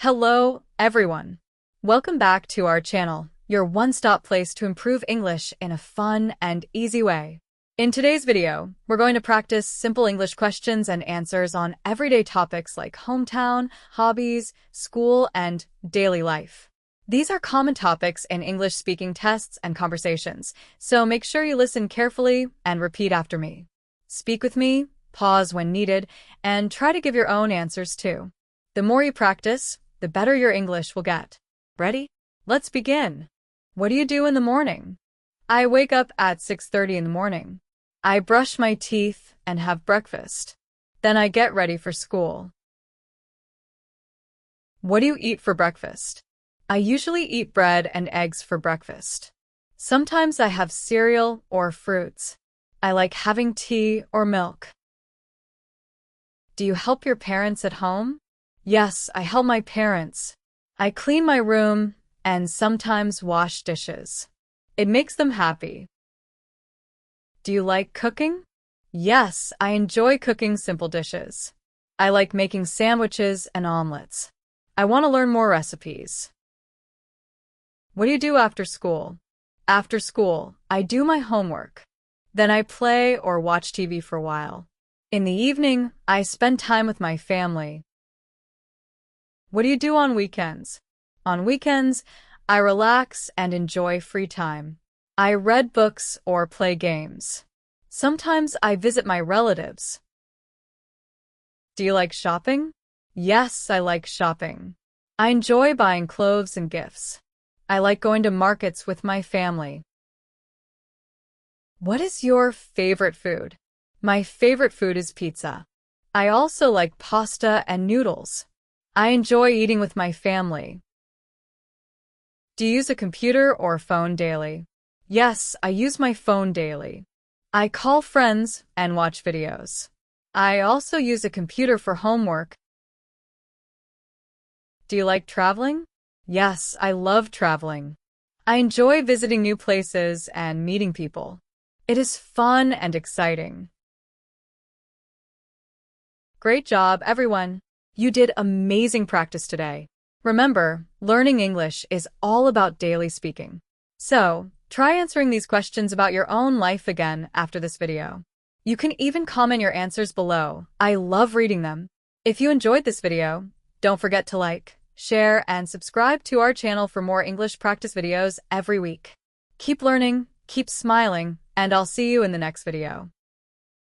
Hello, everyone. Welcome back to our channel, your one-stop place to improve English in a fun and easy way. In today's video, we're going to practice simple English questions and answers on everyday topics like hometown, hobbies, school, and daily life. These are common topics in English-speaking tests and conversations, so make sure you listen carefully and repeat after me. Speak with me, pause when needed, and try to give your own answers too. The more you practice, the better your English will get. Ready? Let's begin. What do you do in the morning? I wake up at 6:30 in the morning. I brush my teeth and have breakfast. Then I get ready for school. What do you eat for breakfast? I usually eat bread and eggs for breakfast. Sometimes I have cereal or fruits. I like having tea or milk. Do you help your parents at home? Yes, I help my parents. I clean my room and sometimes wash dishes. It makes them happy. Do you like cooking? Yes, I enjoy cooking simple dishes. I like making sandwiches and omelets. I want to learn more recipes. What do you do after school? After school, I do my homework. Then I play or watch TV for a while. In the evening, I spend time with my family. What do you do on weekends? On weekends, I relax and enjoy free time. I read books or play games. Sometimes I visit my relatives. Do you like shopping? Yes, I like shopping. I enjoy buying clothes and gifts. I like going to markets with my family. What is your favorite food? My favorite food is pizza. I also like pasta and noodles. I enjoy eating with my family. Do you use a computer or phone daily? Yes, I use my phone daily. I call friends and watch videos. I also use a computer for homework. Do you like traveling? Yes, I love traveling. I enjoy visiting new places and meeting people. It is fun and exciting. Great job, everyone! You did amazing practice today. Remember, learning English is all about daily speaking. So, try answering these questions about your own life again after this video. You can even comment your answers below. I love reading them. If you enjoyed this video, don't forget to like, share, and subscribe to our channel for more English practice videos every week. Keep learning, keep smiling, and I'll see you in the next video.